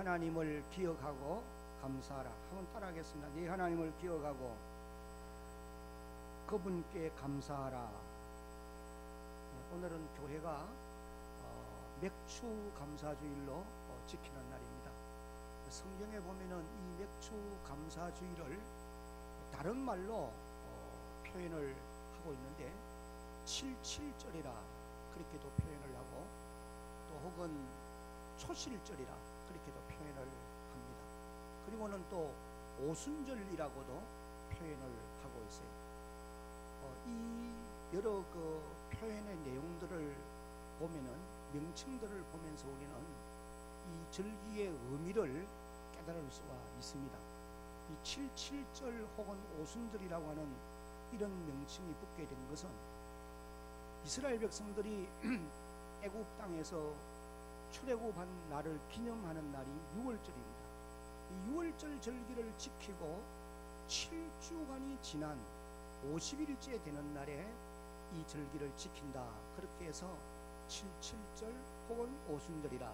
하나님을 기억하고 감사하라. 한번 따라하겠습니다. 네 하나님을 기억하고 그분께 감사하라. 오늘은 교회가 맥주 감사주일로 지키는 날입니다. 성경에 보면은 이 맥주 감사주일을 다른 말로 표현을 하고 있는데 77절이라 그렇게도 표현을 하고 또 혹은 초실절이라 그렇게도 표현을 합니다. 그리고는 또 오순절이라고도 표현을 하고 있어요. 이 여러 그 표현의 내용들을 보면은 명칭들을 보면서 우리는 이 절기의 의미를 깨달을 수가 있습니다. 이 77절 혹은 오순절이라고 하는 이런 명칭이 붙게 된 것은 이스라엘 백성들이 애굽 땅에서 출애굽한 날을 기념하는 날이 6월절입니다. 이 6월절 절기를 지키고 7주간이 지난 50일째 되는 날에 이 절기를 지킨다. 그렇게 해서 77절 혹은 오순절이라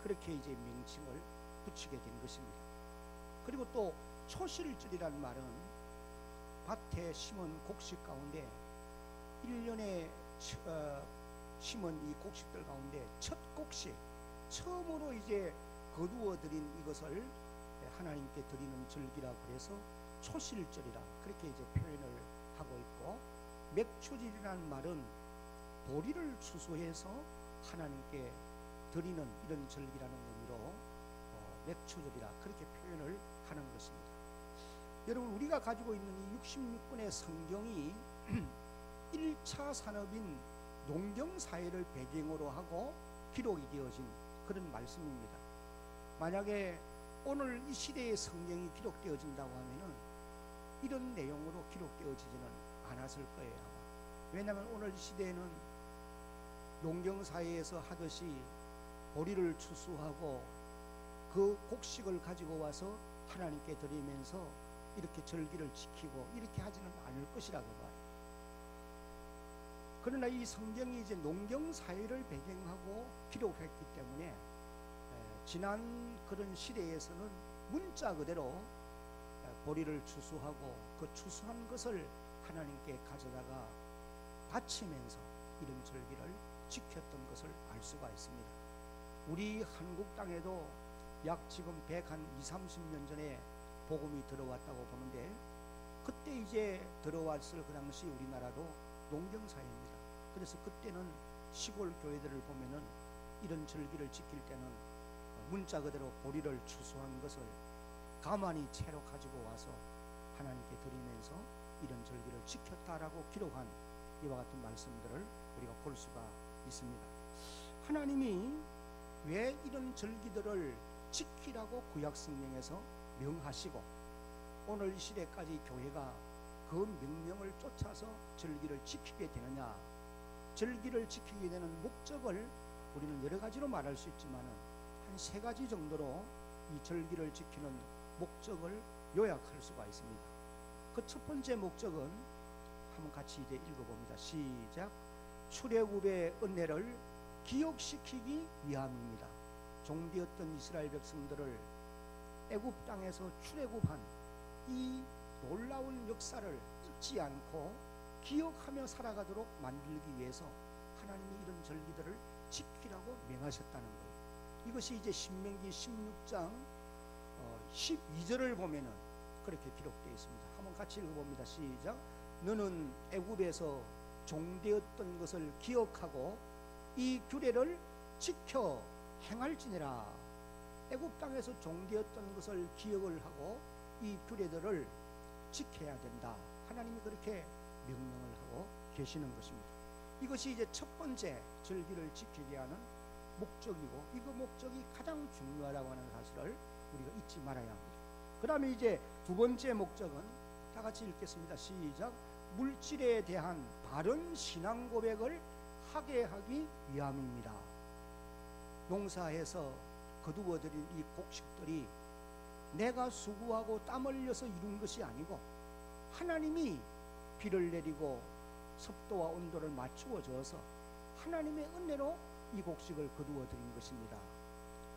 그렇게 이제 명칭을 붙이게 된 것입니다. 그리고 또 초실절이라는 말은 밭에 심은 곡식 가운데 1년에 심은 이 곡식들 가운데 첫 곡식, 처음으로 이제 거두어 드린 이것을 하나님께 드리는 절기라 그래서 초실절이라 그렇게 이제 표현을 하고 있고, 맥추절이라는 말은 보리를 추수해서 하나님께 드리는 이런 절기라는 의미로 맥추절이라 그렇게 표현을 하는 것입니다. 여러분, 우리가 가지고 있는 이 66권의 성경이 1차 산업인 농경사회를 배경으로 하고 기록이 되어진 그런 말씀입니다. 만약에 오늘 이 시대의 성경이 기록되어진다고 하면은 이런 내용으로 기록되어지지는 않았을 거예요, 아마. 왜냐하면 오늘 이 시대에는 농경사회에서 하듯이 보리를 추수하고 그 곡식을 가지고 와서 하나님께 드리면서 이렇게 절기를 지키고 이렇게 하지는 않을 것이라고 봐요. 그러나 이 성경이 이제 농경사회를 배경하고 기록했기 때문에 지난 그런 시대에서는 문자 그대로 보리를 추수하고 그 추수한 것을 하나님께 가져다가 바치면서 이런 절기를 지켰던 것을 알 수가 있습니다. 우리 한국 땅에도 약 지금 120-30년 전에 복음이 들어왔다고 보는데, 그때 이제 들어왔을 그 당시 우리나라도 농경사회입니다. 그래서 그때는 시골 교회들을 보면은 이런 절기를 지킬 때는 문자 그대로 보리를 추수한 것을 가만히 채로 가지고 와서 하나님께 드리면서 이런 절기를 지켰다라고 기록한 이와 같은 말씀들을 우리가 볼 수가 있습니다. 하나님이 왜 이런 절기들을 지키라고 구약성경에서 명하시고 오늘 이 시대까지 교회가 그 명령을 쫓아서 절기를 지키게 되느냐, 절기를 지키게 되는 목적을 우리는 여러 가지로 말할 수 있지만 한 3가지 정도로 이 절기를 지키는 목적을 요약할 수가 있습니다. 그 첫 번째 목적은 한번 같이 이제 읽어봅니다. 시작. 출애굽의 은혜를 기억시키기 위함입니다. 종되었던 이스라엘 백성들을 애굽 땅에서 출애굽한 이 놀라운 역사를 잊지 않고 기억하며 살아가도록 만들기 위해서 하나님이 이런 절기들을 지키라고 명하셨다는 거예요. 이것이 이제 신명기 16장 12절을 보면은 그렇게 기록되어 있습니다. 한번 같이 읽어봅니다. 시작. 너는 애굽에서 종되었던 것을 기억하고 이 규례를 지켜 행할지니라. 애굽 땅에서 종되었던 것을 기억을 하고 이 규례들을 지켜야 된다. 하나님이 그렇게 명령을 하고 계시는 것입니다. 이것이 이제 첫 번째 절기를 지키게 하는 목적이고, 이거 목적이 가장 중요하다고 하는 사실을 우리가 잊지 말아야 합니다. 그 다음에 이제 두 번째 목적은 다 같이 읽겠습니다. 시작. 물질에 대한 바른 신앙 고백을 하게 하기 위함입니다. 농사에서 거두어들인 이 곡식들이 내가 수고하고 땀 흘려서 이룬 것이 아니고 하나님이 비를 내리고 습도와 온도를 맞추어 줘서 하나님의 은혜로 이 곡식을 거두어 드린 것입니다.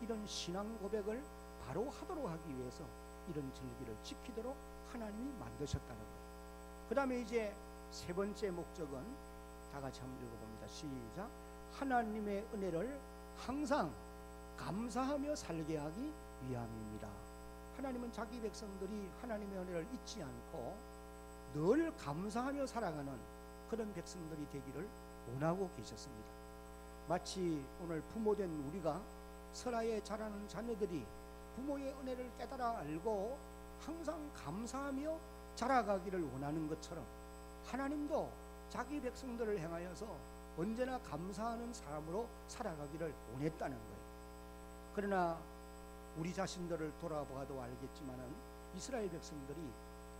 이런 신앙 고백을 바로 하도록 하기 위해서 이런 절기를 지키도록 하나님이 만드셨다는 거예요. 그 다음에 이제 세 번째 목적은 다 같이 한번 읽어봅니다. 시작. 하나님의 은혜를 항상 감사하며 살게 하기 위함입니다. 하나님은 자기 백성들이 하나님의 은혜를 잊지 않고 늘 감사하며 살아가는 그런 백성들이 되기를 원하고 계셨습니다. 마치 오늘 부모된 우리가 설아에 자라는 자녀들이 부모의 은혜를 깨달아 알고 항상 감사하며 자라가기를 원하는 것처럼 하나님도 자기 백성들을 향하여서 언제나 감사하는 사람으로 살아가기를 원했다는 거예요. 그러나 우리 자신들을 돌아봐도 알겠지만은 이스라엘 백성들이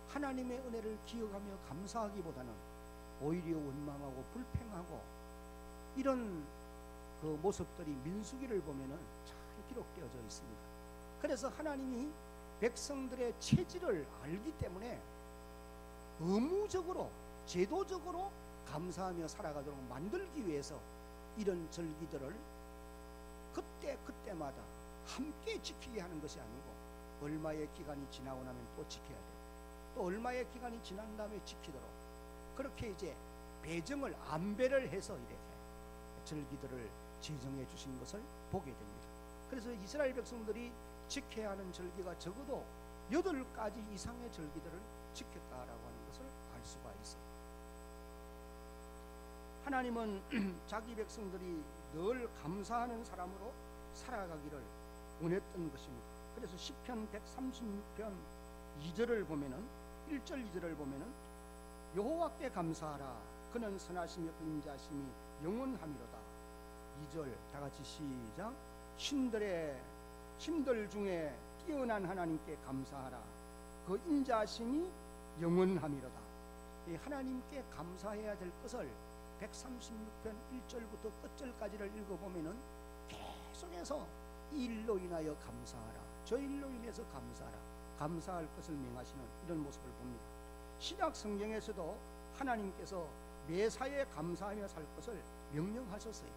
하나님의 은혜를 기억하며 감사하기보다는 오히려 원망하고 불평하고 이런 그 모습들이 민수기를 보면은 잘 기록되어져 있습니다. 그래서 하나님이 백성들의 체질을 알기 때문에 의무적으로 제도적으로 감사하며 살아가도록 만들기 위해서 이런 절기들을 그때마다 함께 지키게 하는 것이 아니고 얼마의 기간이 지나고 나면 또 지켜야 돼요. 또 얼마의 기간이 지난 다음에 지키도록 그렇게 이제 배정을 안배를 해서 이렇게 절기들을 제정해 주신 것을 보게 됩니다. 그래서 이스라엘 백성들이 지켜야 하는 절기가 적어도 8가지 이상의 절기들을 지켰다라고 하는 것을 알 수가 있어요. 하나님은 자기 백성들이 늘 감사하는 사람으로 살아가기를 원했던 것입니다. 그래서 시편 136편 2절을 보면은 1절 2절을 보면은 여호와께 감사하라 그는 선하시며 그 인자심이 영원함이로다. 2절 다 같이 시작. 신들 중에 뛰어난 하나님께 감사하라 그 인자심이 영원함이로다. 이 하나님께 감사해야 될 것을 136편 1절부터 끝절까지를 읽어보면은 계속해서 이 일로 인하여 감사하라 저 일로 인해서 감사하라 감사할 것을 명하시는 이런 모습을 봅니다. 신약 성경에서도 하나님께서 매사에 감사하며 살 것을 명령하셨어요.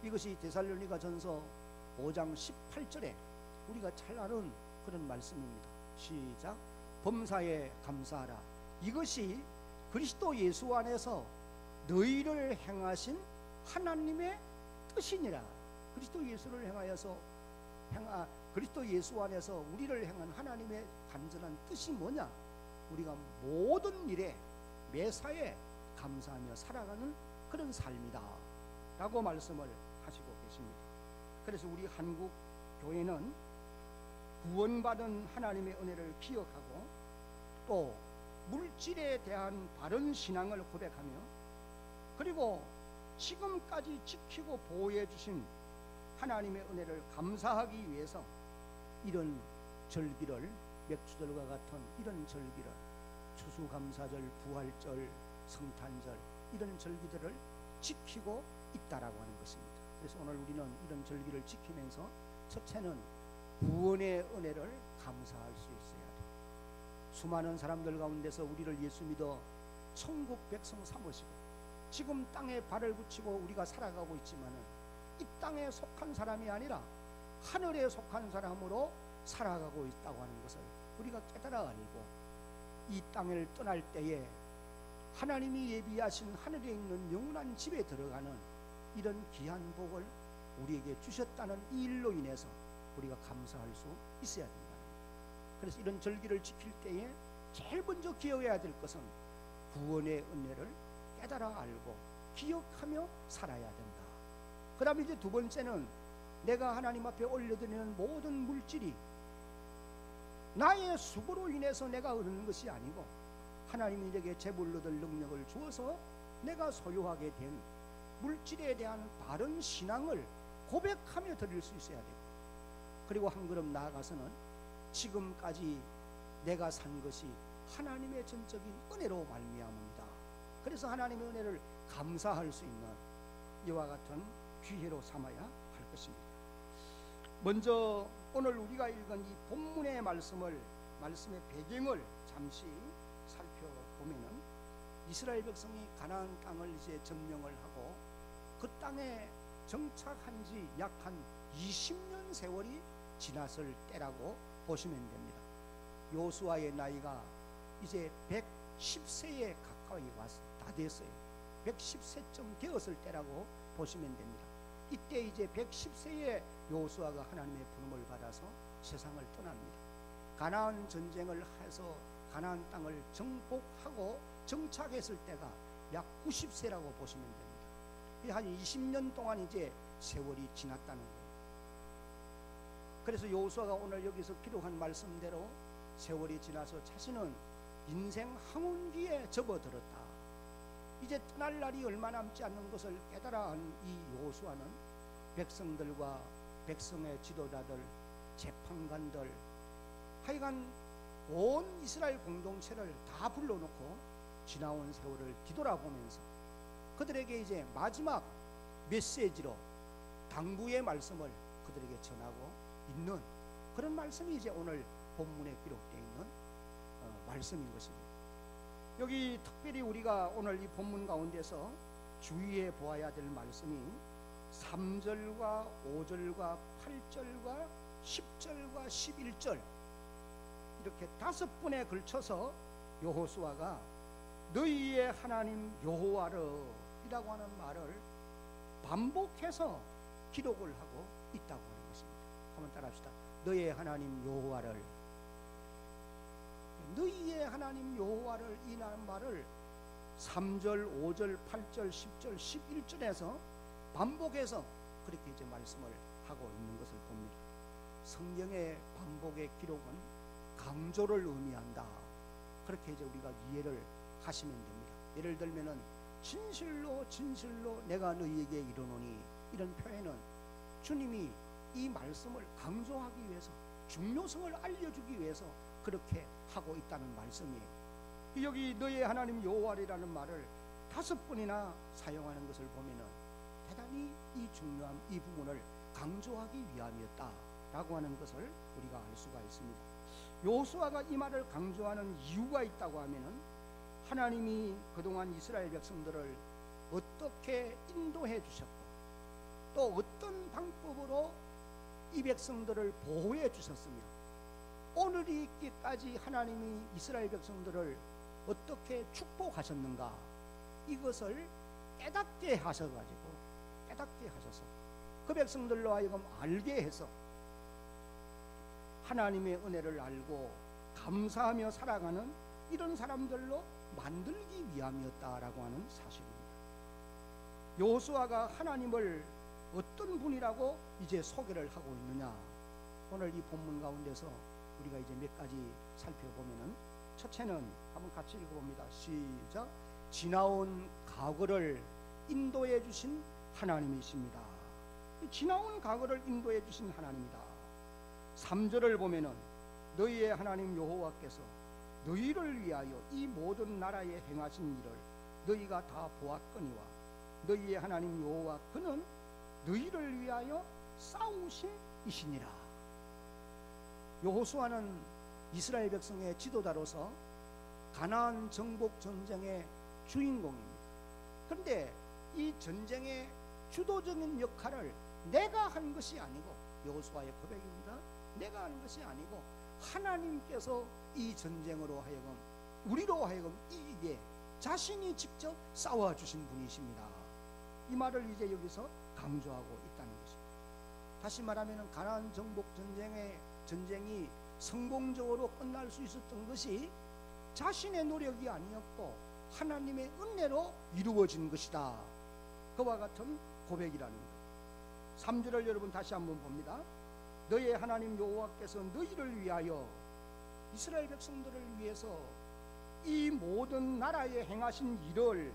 이것이 데살로니가 전서 5장 18절에 우리가 잘 아는 그런 말씀입니다. 시작. 범사에 감사하라 이것이 그리스도 예수 안에서 너희를 행하신 하나님의 뜻이니라. 그리스도 예수를 행하여서 그리스도 예수 안에서 우리를 행한 하나님의 간절한 뜻이 뭐냐? 우리가 모든 일에 매사에 감사하며 살아가는 그런 삶이다 라고 말씀을 하시고 계십니다. 그래서 우리 한국 교회는 구원받은 하나님의 은혜를 기억하고 또 물질에 대한 바른 신앙을 고백하며 그리고 지금까지 지키고 보호해 주신 하나님의 은혜를 감사하기 위해서 이런 절기를 맥주절과 같은 이런 절기를 추수감사절, 부활절, 성탄절 이런 절기들을 지키고 있다라고 하는 것입니다. 그래서 오늘 우리는 이런 절기를 지키면서 첫째는 구원의 은혜를 감사할 수 있어야 돼요. 수많은 사람들 가운데서 우리를 예수 믿어 천국 백성 삼으시고 지금 땅에 발을 붙이고 우리가 살아가고 있지만은 이 땅에 속한 사람이 아니라 하늘에 속한 사람으로 살아가고 있다고 하는 것을 우리가 깨달아 알고 이 땅을 떠날 때에 하나님이 예비하신 하늘에 있는 영원한 집에 들어가는 이런 귀한 복을 우리에게 주셨다는 이 일로 인해서 우리가 감사할 수 있어야 된다. 그래서 이런 절기를 지킬 때에 제일 먼저 기억해야 될 것은 구원의 은혜를 깨달아 알고 기억하며 살아야 된다. 그 다음에 이제 두 번째는 내가 하나님 앞에 올려드리는 모든 물질이 나의 수고로 인해서 내가 얻는 것이 아니고 하나님이 내게 제물로 들 능력을 주어서 내가 소유하게 된 물질에 대한 바른 신앙을 고백하며 드릴 수 있어야 되고 그리고 한 걸음 나아가서는 지금까지 내가 산 것이 하나님의 전적인 은혜로 말미암습니다. 그래서 하나님의 은혜를 감사할 수 있는 이와 같은 기회로 삼아야 할 것입니다. 먼저 오늘 우리가 읽은 이 본문의 말씀의 배경을 잠시 살펴보면은 이스라엘 백성이 가나안 땅을 이제 점령을 하고 그 땅에 정착한 지 약 한 20년 세월이 지났을 때라고 보시면 됩니다. 요수아의 나이가 이제 110세에 가까이 와서 다 됐어요. 110세쯤 되었을 때라고 보시면 됩니다. 이때 이제 110세에 요수아가 하나님의 부름을 받아서 세상을 떠납니다. 가나안 전쟁을 해서 가나안 땅을 정복하고 정착했을 때가 약 90세라고 보시면 됩니다. 한 20년 동안 이제 세월이 지났다는 거예요. 그래서 요수아가 오늘 여기서 기록한 말씀대로 세월이 지나서 자신은 인생 항운기에 접어들었다. 이제 떠날 날이 얼마 남지 않는 것을 깨달아한 이 요수아는 백성들과 백성의 지도자들, 재판관들, 하여간 온 이스라엘 공동체를 다 불러놓고 지나온 세월을 뒤돌아보면서 그들에게 이제 마지막 메시지로 당부의 말씀을 그들에게 전하고 있는 그런 말씀이 이제 오늘 본문에 기록되어 있는 말씀인 것입니다. 여기 특별히 우리가 오늘 이 본문 가운데서 주의해 보아야 될 말씀이 3절과 5절과 8절과 10절과 11절 이렇게 5번에 걸쳐서 여호수아가 너희의 하나님 여호와를 이라고 하는 말을 반복해서 기록을 하고 있다고 하는 것입니다. 한번 따라합시다. 너희의 하나님 여호와를, 너희의 하나님 여호와를 이라는 말을 3절, 5절, 8절, 10절, 11절에서 반복해서 그렇게 이제 말씀을 하고 있는 것을 봅니다. 성경의 반복의 기록은 강조를 의미한다. 그렇게 이제 우리가 이해를 하시면 됩니다. 예를 들면은 진실로 진실로 내가 너희에게 이르노니 이런 표현은 주님이 이 말씀을 강조하기 위해서 중요성을 알려주기 위해서 그렇게 하고 있다는 말씀이에요. 여기 너희의 하나님 여호와라는 말을 5번이나 사용하는 것을 보면은 대단히 이 중요한 이 부분을 강조하기 위함이었다라고 하는 것을 우리가 알 수가 있습니다. 여호수아가 이 말을 강조하는 이유가 있다고 하면은 하나님이 그동안 이스라엘 백성들을 어떻게 인도해 주셨고 또 어떤 방법으로 이 백성들을 보호해 주셨으며 오늘이 있기까지 하나님이 이스라엘 백성들을 어떻게 축복하셨는가 이것을 깨닫게 하셔서 그 백성들로 하여금 알게 해서 하나님의 은혜를 알고 감사하며 살아가는 이런 사람들로 만들기 위함이었다라고 하는 사실입니다. 여호수아가 하나님을 어떤 분이라고 이제 소개를 하고 있느냐, 오늘 이 본문 가운데서 우리가 이제 몇 가지 살펴보면은 첫째는 한번 같이 읽어봅니다. 시작. 지나온 과거를 인도해 주신 하나님이십니다. 지나온 과거를 인도해 주신 하나님이다. 3절을 보면은 너희의 하나님 여호와께서 너희를 위하여 이 모든 나라에 행하신 일을 너희가 다 보았거니와 너희의 하나님 여호와 그는 너희를 위하여 싸우신 이시니라. 여호수아는 이스라엘 백성의 지도자로서 가나안 정복 전쟁의 주인공입니다. 그런데 이 전쟁의 주도적인 역할을 내가 한 것이 아니고, 여호수아의 고백입니다. 내가 한 것이 아니고 하나님께서 이 전쟁으로 하여금 우리로 하여금 이기게 자신이 직접 싸워주신 분이십니다. 이 말을 이제 여기서 강조하고 있다는 것입니다. 다시 말하면 가나안 정복 전쟁이 성공적으로 끝날 수 있었던 것이 자신의 노력이 아니었고 하나님의 은혜로 이루어진 것이다. 그와 같은 고백이라는 것. 3절을 여러분 다시 한번 봅니다. 너의 하나님 여호와께서 너희를 위하여, 이스라엘 백성들을 위해서 이 모든 나라에 행하신 일을,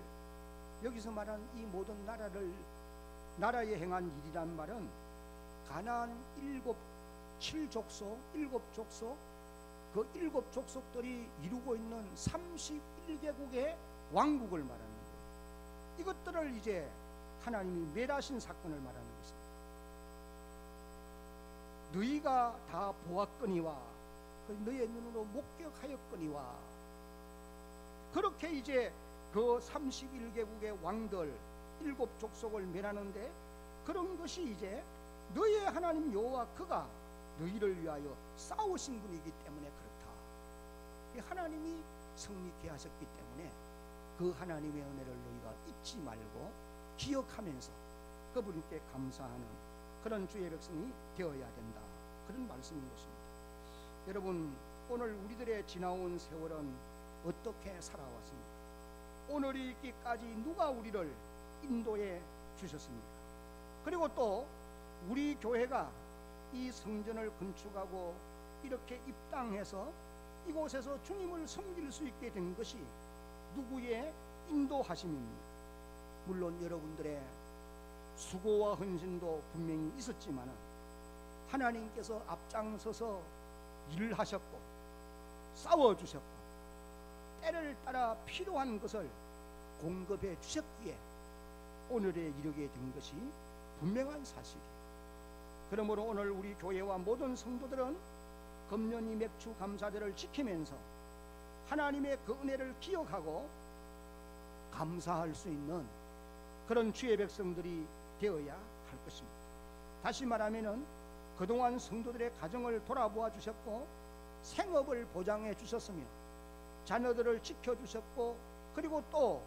여기서 말한 이 모든 나라에 행한 일이란 말은 가나안 7족속 그 7족속들이 이루고 있는 31개국의 왕국을 말하는 거예요. 이것들을 이제 하나님이 멸하신 사건을 말하는 것입니다. 너희가 다 보았거니와 너희의 눈으로 목격하였거니와, 그렇게 이제 그 31개국의 왕들 7족속을 멸하는데 그런 것이 이제 너희의 하나님 여호와 그가 너희를 위하여 싸우신 분이기 때문에 그렇다. 하나님이 승리케 하셨기 때문에 그 하나님의 은혜를 너희가 잊지 말고 기억하면서 그분께 감사하는 그런 주의 백성이 되어야 된다. 그런 말씀인 것입니다. 여러분, 오늘 우리들의 지나온 세월은 어떻게 살아왔습니까? 오늘이 있기까지 누가 우리를 인도해 주셨습니까? 그리고 또 우리 교회가 이 성전을 건축하고 이렇게 입당해서 이곳에서 주님을 섬길 수 있게 된 것이 누구의 인도하심입니까? 물론 여러분들의 수고와 헌신도 분명히 있었지만 하나님께서 앞장서서 일을 하셨고 싸워주셨고 때를 따라 필요한 것을 공급해 주셨기에 오늘에 이르게 된 것이 분명한 사실이에요. 그러므로 오늘 우리 교회와 모든 성도들은 금년이 맥주 감사절을 지키면서 하나님의 그 은혜를 기억하고 감사할 수 있는 그런 주의 백성들이 되어야 할 것입니다. 다시 말하면은 그동안 성도들의 가정을 돌아보아 주셨고 생업을 보장해 주셨으며 자녀들을 지켜주셨고 그리고 또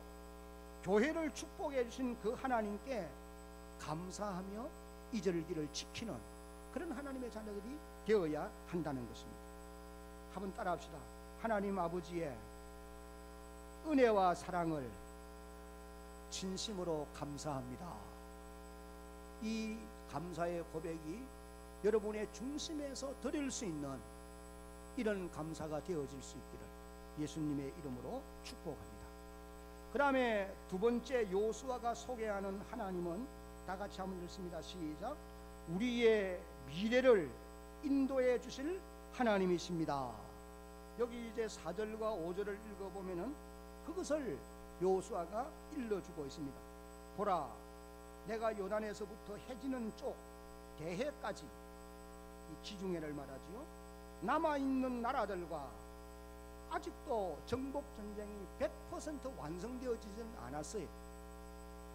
교회를 축복해 주신 그 하나님께 감사하며 이 절기를 지키는 그런 하나님의 자녀들이 되어야 한다는 것입니다. 한번 따라합시다. 하나님 아버지의 은혜와 사랑을 진심으로 감사합니다. 이 감사의 고백이 여러분의 중심에서 드릴 수 있는 이런 감사가 되어질 수 있기를 예수님의 이름으로 축복합니다. 그 다음에 두 번째 요수아가 소개하는 하나님은 다 같이 한번 읽습니다. 시작. 우리의 미래를 인도해 주실 하나님이십니다. 여기 이제 4절과 5절을 읽어보면은 그것을 요수아가 일러주고 있습니다. 보라, 내가 요단에서부터 해지는 쪽 대해까지, 이 지중해를 말하지요, 남아있는 나라들과 아직도 정복전쟁이 100% 완성되어지진 않았어요.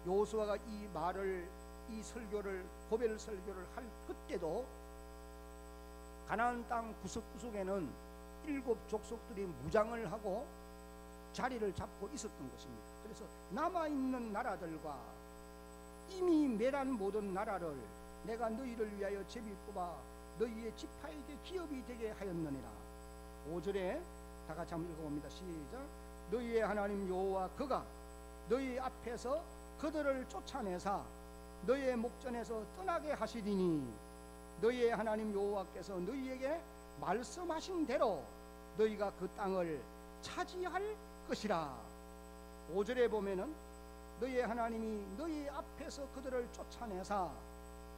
요수아가 이 말을, 이 설교를, 고별 설교를 할 그때도 가나안 땅 구석구석에는 7 족속들이 무장을 하고 자리를 잡고 있었던 것입니다. 그래서 남아있는 나라들과 이미 멸한 모든 나라를 내가 너희를 위하여 제비 뽑아 너희의 지파에게 기업이 되게 하였느니라. 5절에 다 같이 한번 읽어봅니다. 시작. 너희의 하나님 여호와 그가 너희 앞에서 그들을 쫓아내사 너희의 목전에서 떠나게 하시리니 너희의 하나님 여호와께서 너희에게 말씀하신 대로 너희가 그 땅을 차지할 것이라. 5절에 보면은 너희의 하나님이 너희 앞에서 그들을 쫓아내사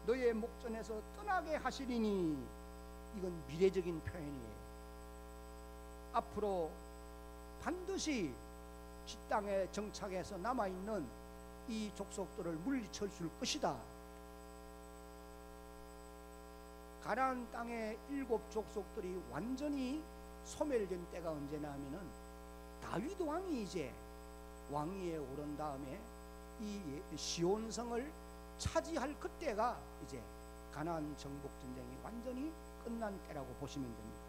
너희의 목전에서 떠나게 하시리니, 이건 미래적인 표현이에요. 앞으로 반드시 지 땅에 정착해서 남아있는 이 족속들을 물리쳐 줄 것이다. 가나안 땅의 7 족속들이 완전히 소멸된 때가 언제나 하면은 다윗 왕이 이제 왕위에 오른 다음에 이 시온성을 차지할 그때가 이제 가나안 정복 전쟁이 완전히 끝난 때라고 보시면 됩니다.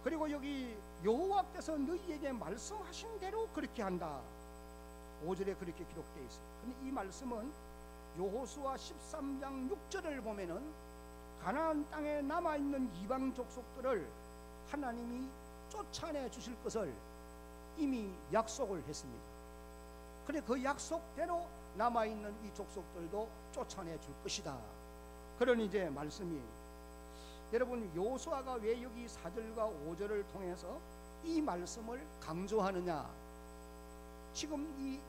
그리고 여기 여호와께서 너희에게 말씀하신 대로 그렇게 한다. 5절에 그렇게 기록되어 있어요. 근데 이 말씀은 여호수아 13장 6절을 보면은 가나안 땅에 남아있는 이방 족속들을 하나님이 쫓아내 주실 것을 이미 약속을 했습니다. 그래 그 약속대로 남아있는 이 족속들도 쫓아내 줄 것이다. 그런 이제 말씀이, 여러분 여호수아가 왜 여기 4절과 5절을 통해서 이 말씀을 강조하느냐? 지금 이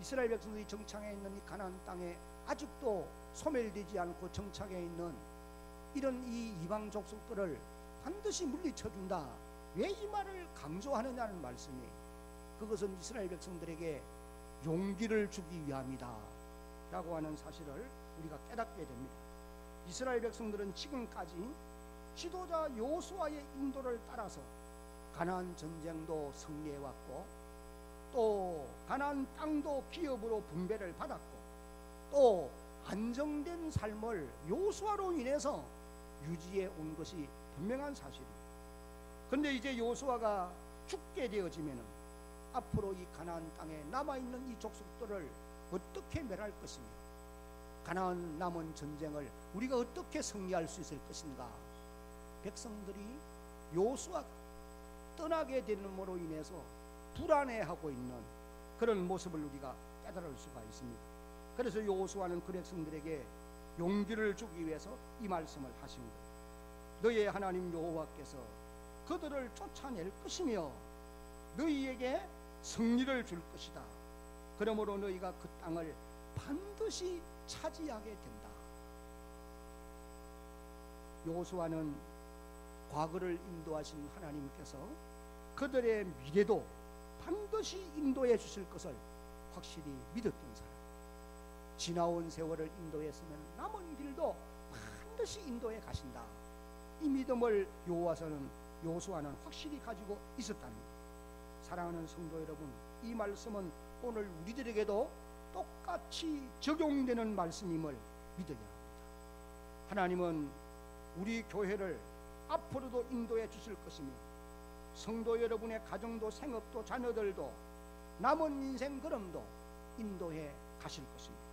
이스라엘 백성들이 정착해 있는 이 가나안 땅에 아직도 소멸되지 않고 정착해 있는 이런 이 이방 족속들을 반드시 물리쳐 준다. 왜 이 말을 강조하느냐는 말씀이, 그것은 이스라엘 백성들에게 용기를 주기 위함이다 라고 하는 사실을 우리가 깨닫게 됩니다. 이스라엘 백성들은 지금까지 지도자 여호수아의 인도를 따라서 가나안 전쟁도 승리해 왔고 또 가나안 땅도 기업으로 분배를 받았고 또 안정된 삶을 요수아로 인해서 유지해 온 것이 분명한 사실입니다. 그런데 이제 요수아가 죽게 되어지면은 앞으로 이 가나안 땅에 남아있는 이 족속들을 어떻게 멸할 것이며 가나안 남은 전쟁을 우리가 어떻게 승리할 수 있을 것인가. 백성들이 요수아가 떠나게 되는으로 인해서 불안해하고 있는 그런 모습을 우리가 깨달을 수가 있습니다. 그래서 요수아는 그 백성들에게 용기를 주기 위해서 이 말씀을 하신 거예요. 너희의 하나님 여호와께서 그들을 쫓아낼 것이며 너희에게 승리를 줄 것이다. 그러므로 너희가 그 땅을 반드시 차지하게 된다. 여호수아는 과거를 인도하신 하나님께서 그들의 미래도 반드시 인도해 주실 것을 확실히 믿었던 사람. 지나온 세월을 인도했으면 남은 길도 반드시 인도해 가신다. 이 믿음을 여호수아는 확실히 가지고 있었답니다. 사랑하는 성도 여러분, 이 말씀은 오늘 우리들에게도 똑같이 적용되는 말씀임을 믿어야 합니다. 하나님은 우리 교회를 앞으로도 인도해 주실 것이며 성도 여러분의 가정도 생업도 자녀들도 남은 인생 걸음도 인도해 가실 것입니다.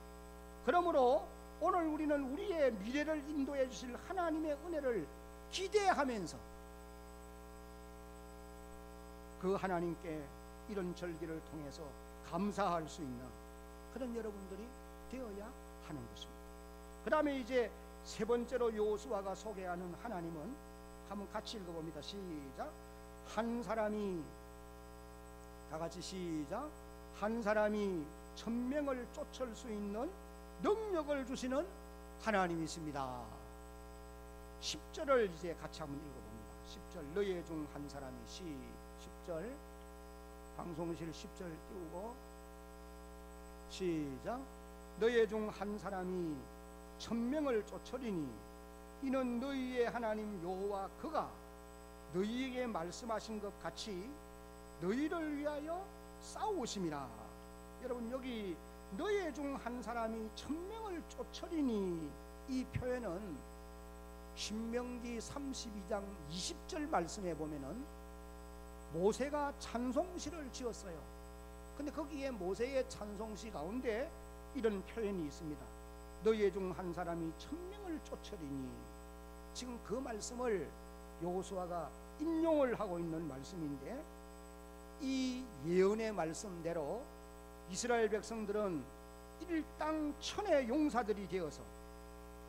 그러므로 오늘 우리는 우리의 미래를 인도해 주실 하나님의 은혜를 기대하면서 그 하나님께 이런 절기를 통해서 감사할 수 있는 그런 여러분들이 되어야 하는 것입니다. 그 다음에 이제 세 번째로 여호수아가 소개하는 하나님은 한번 같이 읽어봅니다. 시작. 한 사람이, 다 같이 시작. 한 사람이 1000명을 쫓을 수 있는 능력을 주시는 하나님이십니다. 10절을 이제 같이 한번 읽어봅니다. 10절. 너희 중 한 사람이 10절 방송실 10절 띄우고 시작. 너희 중 한 사람이 1000명을 쫓으리니 이는 너희의 하나님 여호와 그가 너희에게 말씀하신 것 같이 너희를 위하여 싸우심이라. 여러분, 여기 너희 중 한 사람이 1000명을 쫓으리니 이 표현은 신명기 32장 20절 말씀에 보면은 모세가 찬송시를 지었어요. 근데 거기에 모세의 찬송시 가운데 이런 표현이 있습니다. 너희 중 한 사람이 1000명을 쫓으리니. 지금 그 말씀을 여호수아가 인용을 하고 있는 말씀인데, 이 예언의 말씀대로 이스라엘 백성들은 일당 천의 용사들이 되어서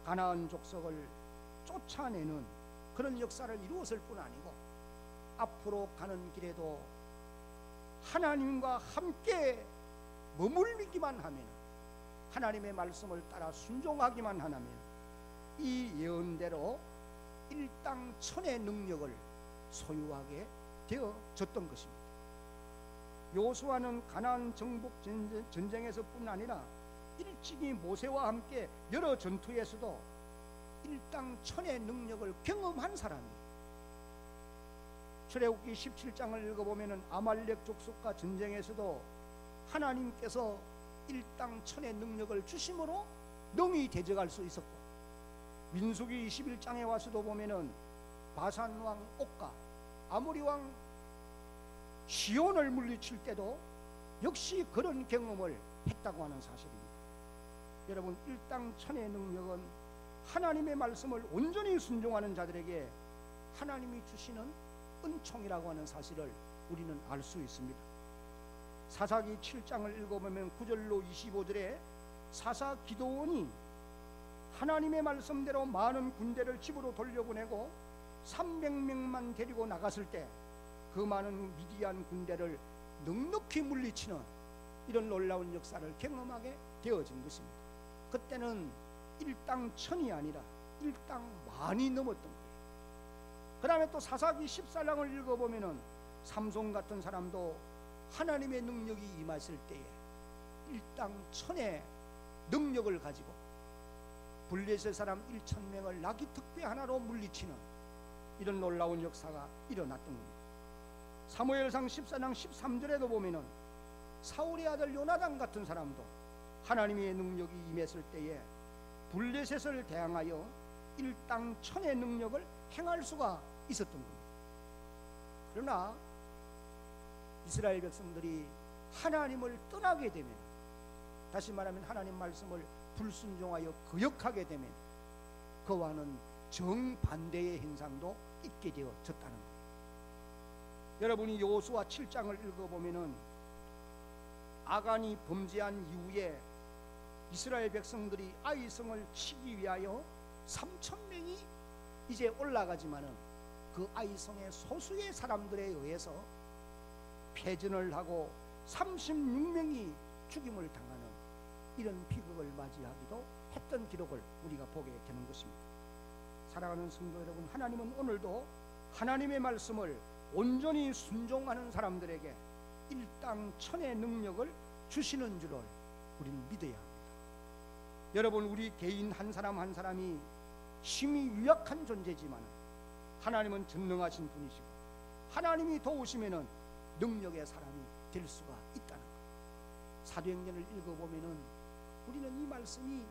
가나안 족속을 쫓아내는 그런 역사를 이루었을 뿐 아니고 앞으로 가는 길에도 하나님과 함께 머물기만 하면, 하나님의 말씀을 따라 순종하기만 하면 이 예언대로 일당 천의 능력을 소유하게 되어졌던 것입니다. 여호수아는 가나안 정복 전쟁에서 뿐 아니라 일찍이 모세와 함께 여러 전투에서도 일당 천의 능력을 경험한 사람이에요. 출애굽기 17장을 읽어보면 아말렉 족속과 전쟁에서도 하나님께서 일당 천의 능력을 주심으로 능히 대적할 수 있었고, 민수기 21장에 와서도 보면은 바산 왕 옥과 아모리 왕 시온을 물리칠 때도 역시 그런 경험을 했다고 하는 사실입니다. 여러분, 일당 천의 능력은 하나님의 말씀을 온전히 순종하는 자들에게 하나님이 주시는 은총이라고 하는 사실을 우리는 알 수 있습니다. 사사기 7장을 읽어보면 9절로 25절에 사사 기드온이 하나님의 말씀대로 많은 군대를 집으로 돌려보내고 300명만 데리고 나갔을 때 그 많은 미디안 군대를 넉넉히 물리치는 이런 놀라운 역사를 경험하게 되어진 것입니다. 그때는 일당 천이 아니라 일당 만이 넘었던 거예요. 그 다음에 또 사사기 14장을 읽어보면 삼손 같은 사람도 하나님의 능력이 임했을 때에 일당 천의 능력을 가지고 블레셋 사람 1000명을 나귀 특배 하나로 물리치는 이런 놀라운 역사가 일어났던 겁니다. 사무엘상 14장 13절에도 보면은 사울의 아들 요나단 같은 사람도 하나님의 능력이 임했을 때에 블레셋을 대항하여 일당 천의 능력을 행할 수가 있었던 겁니다. 그러나 이스라엘 백성들이 하나님을 떠나게 되면, 다시 말하면 하나님 말씀을 불순종하여 거역하게 되면 그와는 정반대의 행상도 있게 되어졌다는 거예요. 여러분이 여호수아 7장을 읽어보면은 아간이 범죄한 이후에 이스라엘 백성들이 아이성을 치기 위하여 3,000명이 이제 올라가지만은 그 아이성의 소수의 사람들에 의해서 패전을 하고 36명이 죽임을 당하는 이런 비극을 맞이하기도 했던 기록을 우리가 보게 되는 것입니다. 사랑하는 성도 여러분, 하나님은 오늘도 하나님의 말씀을 온전히 순종하는 사람들에게 일당 천의 능력을 주시는 줄을 우리는 믿어야 합니다. 여러분, 우리 개인 한 사람 한 사람이 힘이 유약한 존재지만 하나님은 전능하신 분이시고 하나님이 도우시면은 능력의 사람이 될 수가 있다는 것. 사도행전을 읽어보면은 우리는 이 말씀이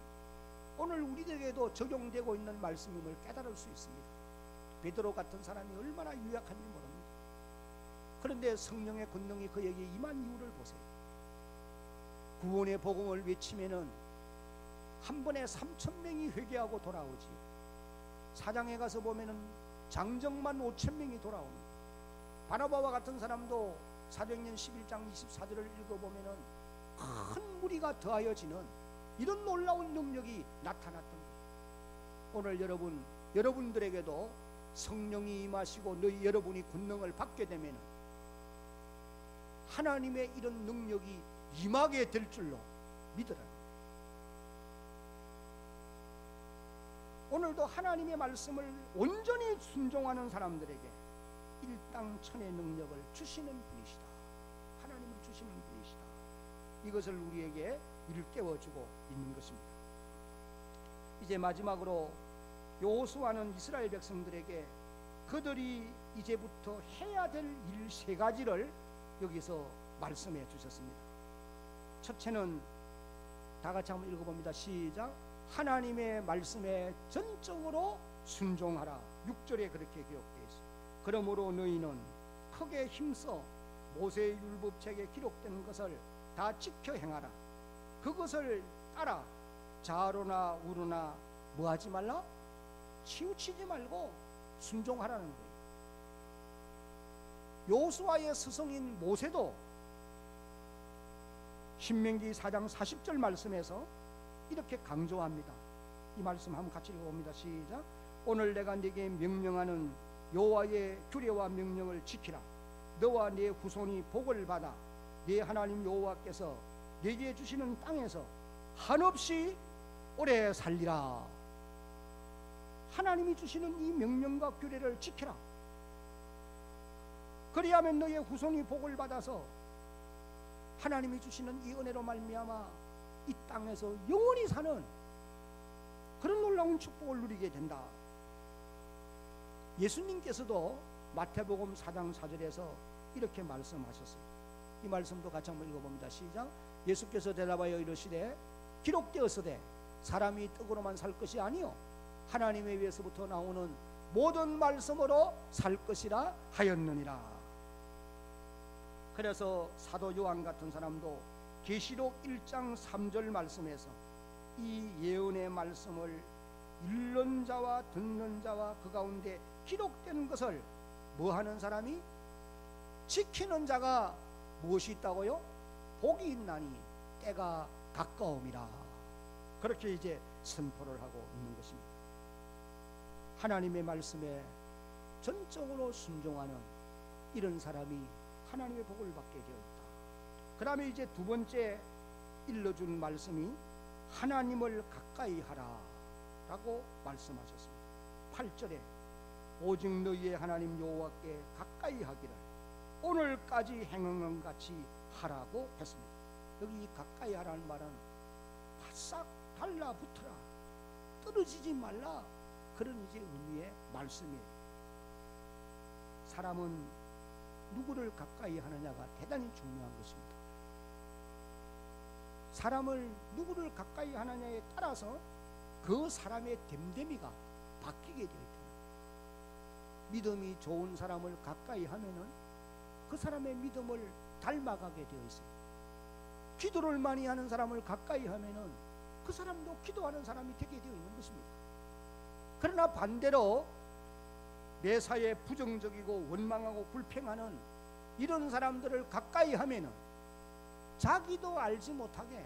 오늘 우리에게도 적용되고 있는 말씀임을 깨달을 수 있습니다. 베드로 같은 사람이 얼마나 유약한지 모릅니다. 그런데 성령의 권능이 그에게 임한 이유를 보세요. 구원의 복음을 외치면은 한 번에 3,000명이 회개하고 돌아오지. 사장에 가서 보면은 장정만 5,000명이 돌아옵니다. 바나바와 같은 사람도 사도행전 11장 24절을 읽어보면은 큰 무리가 더하여지는 이런 놀라운 능력이 나타났던 거예요. 오늘 여러분들에게도 성령이 임하시고 여러분이 권능을 받게 되면 하나님의 이런 능력이 임하게 될 줄로 믿으라. 오늘도 하나님의 말씀을 온전히 순종하는 사람들에게 일당 천의 능력을 주시는 분이시다. 하나님을 주시는 분이시다. 이것을 우리에게 일깨워주고 있는 것입니다. 이제 마지막으로 여호수아는 이스라엘 백성들에게 그들이 이제부터 해야 될 일 세 가지를 여기서 말씀해 주셨습니다. 첫째는 다 같이 한번 읽어봅니다. 시작. 하나님의 말씀에 전적으로 순종하라. 6절에 그렇게 기록되어 있습니다. 그러므로 너희는 크게 힘써 모세의 율법책에 기록된 것을 다 지켜 행하라. 그것을 따라 좌로나 우로나 뭐하지 말라? 치우치지 말고 순종하라는 거예요. 여호수아의 스승인 모세도 신명기 4장 40절 말씀에서 이렇게 강조합니다. 이 말씀 한번 같이 읽어봅니다. 시작. 오늘 내가 네게 명령하는 여호와의 규례와 명령을 지키라. 너와 네 후손이 복을 받아 네 하나님 여호와께서 네게 주시는 땅에서 한없이 오래 살리라. 하나님이 주시는 이 명령과 규례를 지키라. 그리하면 너의 후손이 복을 받아서 하나님이 주시는 이 은혜로 말미암아 이 땅에서 영원히 사는 그런 놀라운 축복을 누리게 된다. 예수님께서도 마태복음 4장 4절에서 이렇게 말씀하셨어요. 이 말씀도 같이 한번 읽어봅니다. 시작. 예수께서 대답하여 이르시되 기록되었으되 사람이 떡으로만 살 것이 아니요 하나님의 위에서부터 나오는 모든 말씀으로 살 것이라 하였느니라. 그래서 사도 요한 같은 사람도 계시록 1장 3절 말씀에서 이 예언의 말씀을 읽는 자와 듣는 자와 그 가운데 기록된 것을 뭐하는 사람이? 지키는 자가 무엇이 있다고요? 복이 있나니 때가 가까움이라. 그렇게 이제 선포를 하고 있는 것입니다. 하나님의 말씀에 전적으로 순종하는 이런 사람이 하나님의 복을 받게 되어 있다. 그 다음에 이제 두 번째 일러준 말씀이 하나님을 가까이 하라 라고 말씀하셨습니다. 8절에 오직 너희의 하나님 여호와께 가까이 하기를 오늘까지 행한 같이 하라고 했습니다. 여기 가까이 하라는 말은 바싹 달라붙어라, 떨어지지 말라, 그런 이제 의미의 말씀이에요. 사람은 누구를 가까이 하느냐가 대단히 중요한 것입니다. 사람을 누구를 가까이 하느냐에 따라서 그 사람의 됨됨이가 바뀌게 되어 있다. 믿음이 좋은 사람을 가까이 하면은 그 사람의 믿음을 닮아가게 되어 있습니다. 기도를 많이 하는 사람을 가까이 하면은 그 사람도 기도하는 사람이 되게 되어 있는 것입니다. 그러나 반대로 매사에 부정적이고 원망하고 불평하는 이런 사람들을 가까이 하면은 자기도 알지 못하게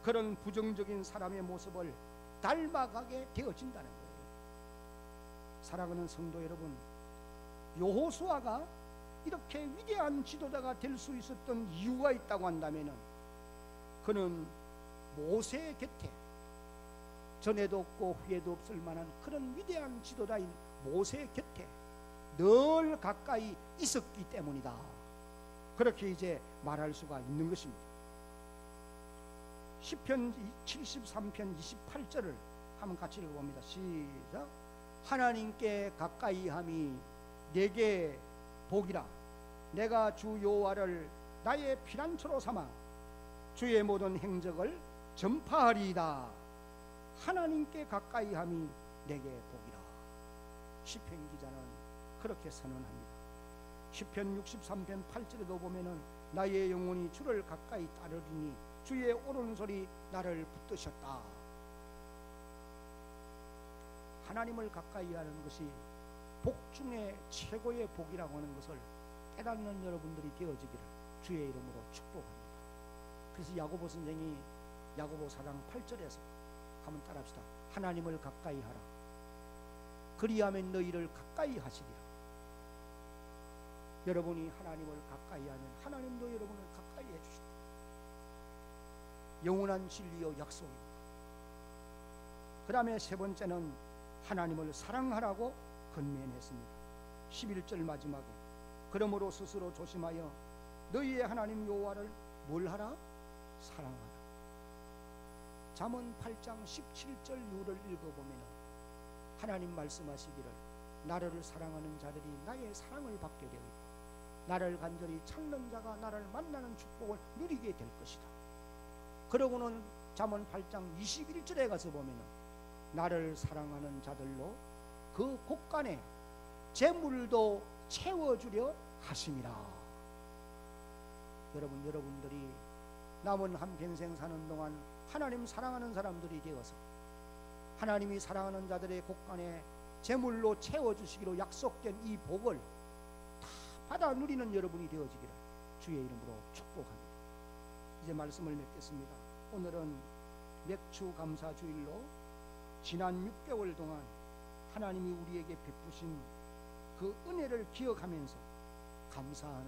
그런 부정적인 사람의 모습을 닮아가게 되어진다는 거예요. 사랑하는 성도 여러분, 여호수아가 이렇게 위대한 지도자가 될 수 있었던 이유가 있다고 한다면은 그는 모세 곁에 전에도 없고 후에도 없을 만한 그런 위대한 지도자인 모세 곁에 늘 가까이 있었기 때문이다. 그렇게 이제 말할 수가 있는 것입니다. 시편 73편 28절을 한번 같이 읽어봅니다. 시작. 하나님께 가까이함이 내게 복이라. 내가 주 여호와를 나의 피난처로 삼아 주의 모든 행적을 전파하리이다. 하나님께 가까이함이 내게 복이라. 시편 기자는 그렇게 선언합니다. 시편 63편 8절에도 보면은 나의 영혼이 주를 가까이 따르리니 주의 오른손이 나를 붙드셨다. 하나님을 가까이 하는 것이 복 중에 최고의 복이라고 하는 것을 깨닫는 여러분들이 되어지기를 주의 이름으로 축복합니다. 그래서 야고보 선생이 야고보 4장 8절에서 한번 따라합시다. 하나님을 가까이 하라. 그리하면 너희를 가까이 하시리라. 여러분이 하나님을 가까이 하면 하나님도 여러분을 가까이 해주신다. 영원한 진리요 약속입니다. 그 다음에 세 번째는 하나님을 사랑하라고 권면했습니다. 11절 마지막에 그러므로 스스로 조심하여 너희의 하나님 여호와를 뭘 하라? 사랑하라. 잠언 8장 17절 이후를 읽어보면 하나님 말씀하시기를 나를 사랑하는 자들이 나의 사랑을 받게 되어 있다. 나를 간절히 찾는 자가 나를 만나는 축복을 누리게 될 것이다. 그러고는 잠언 8장 21절에 가서 보면 나를 사랑하는 자들로 그 곳간에 재물도 채워주려 하심이라. 여러분들이 남은 한평생 사는 동안 하나님 사랑하는 사람들이 되어서 하나님이 사랑하는 자들의 곳간에 재물로 채워주시기로 약속된 이 복을 다 받아 누리는 여러분이 되어지기를 주의 이름으로 축복합니다. 이제 말씀을 맺겠습니다. 오늘은 맥주 감사 주일로 지난 6개월 동안 하나님이 우리에게 베푸신 그 은혜를 기억하면서 감사하는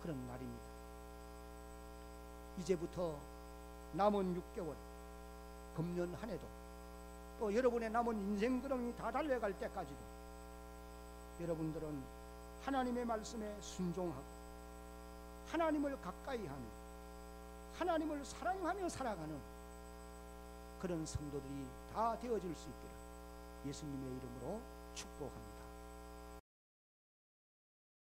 그런 날입니다. 이제부터 남은 6개월 금년 한 해도 또 여러분의 남은 인생 걸음이 다 달려갈 때까지도 여러분들은 하나님의 말씀에 순종하고 하나님을 가까이 하며 하나님을 사랑하며 살아가는 그런 성도들이 다 되어질 수 있기를 예수님의 이름으로 축복합니다.